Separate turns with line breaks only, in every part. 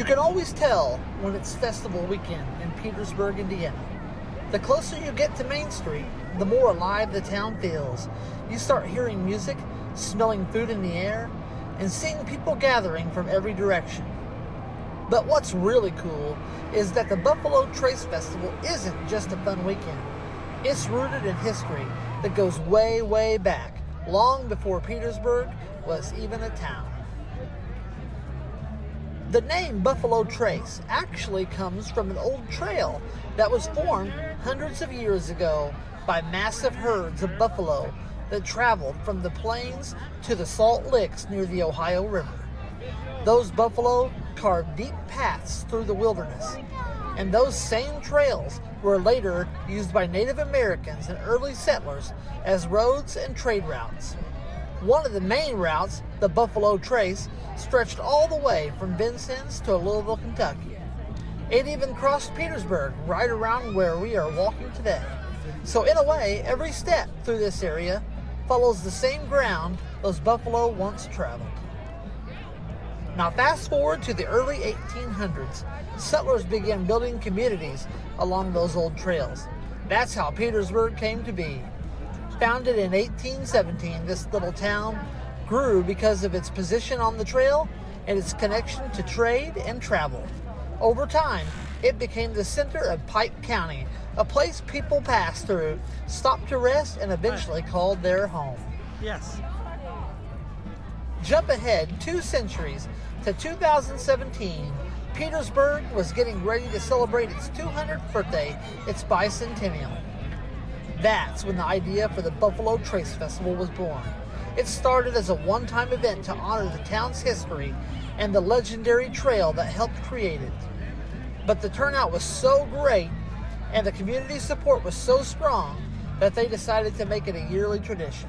You can always tell when it's festival weekend in Petersburg, Indiana. The closer you get to Main Street, the more alive the town feels. You start hearing music, smelling food in the air, and seeing people gathering from every direction. But what's really cool is that the Buffalo Trace Festival isn't just a fun weekend. It's rooted in history that goes way, way back, long before Petersburg was even a town. The name Buffalo Trace actually comes from an old trail that was formed hundreds of years ago by massive herds of buffalo that traveled from the plains to the salt licks near the Ohio River. Those buffalo carved deep paths through the wilderness, and those same trails were later used by Native Americans and early settlers as roads and trade routes. One of the main routes, the Buffalo Trace, stretched all the way from Vincennes to Louisville, Kentucky. It even crossed Petersburg right around where we are walking today. So in a way, every step through this area follows the same ground those buffalo once traveled. Now fast forward to the early 1800s, settlers began building communities along those old trails. That's how Petersburg came to be. Founded in 1817, this little town grew because of its position on the trail and its connection to trade and travel. Over time, it became the center of Pike County, a place people passed through, stopped to rest, and eventually called their home.
Yes.
Jump ahead 2 centuries to 2017. Petersburg was getting ready to celebrate its 200th birthday, its bicentennial. That's when the idea for the Buffalo Trace Festival was born. It started as a one-time event to honor the town's history and the legendary trail that helped create it. But the turnout was so great and the community support was so strong that they decided to make it a yearly tradition.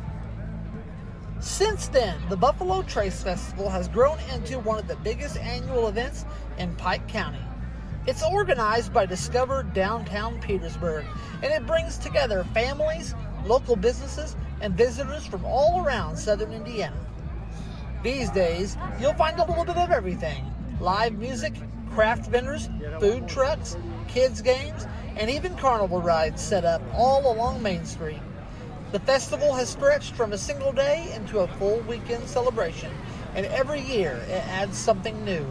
Since then, the Buffalo Trace Festival has grown into one of the biggest annual events in Pike County. It's organized by Discover Downtown Petersburg, and it brings together families, local businesses, and visitors from all around southern Indiana. These days, you'll find a little bit of everything: live music, craft vendors, food trucks, kids' games, and even carnival rides set up all along Main Street. The festival has stretched from a single day into a full weekend celebration, and every year it adds something new,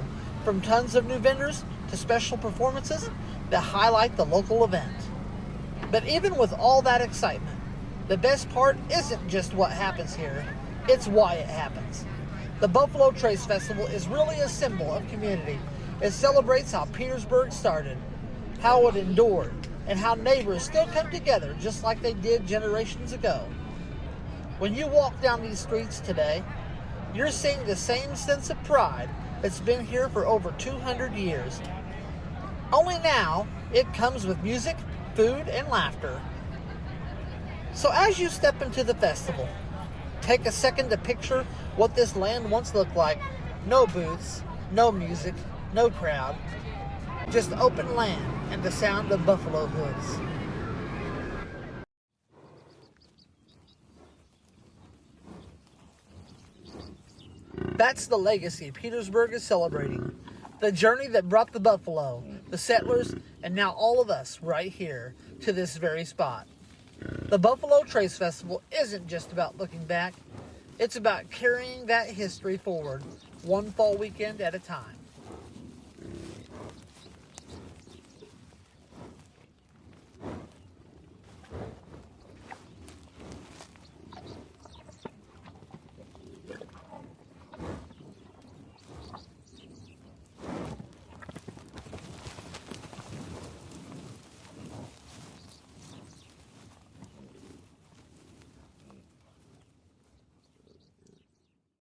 from tons of new vendors to special performances that highlight the local event. But even with all that excitement, the best part isn't just what happens here, it's why it happens. The Buffalo Trace Festival is really a symbol of community. It celebrates how Petersburg started, how it endured, and how neighbors still come together just like they did generations ago. When you walk down these streets today, you're seeing the same sense of pride that's been here for over 200 years. Only now, it comes with music, food, and laughter. So as you step into the festival, take a second to picture what this land once looked like. No booths, no music, no crowd, just open land and the sound of buffalo hooves. That's the legacy Petersburg is celebrating. The journey that brought the buffalo, the settlers, and now all of us right here to this very spot. The Buffalo Trace Festival isn't just about looking back. It's about carrying that history forward, one fall weekend at a time.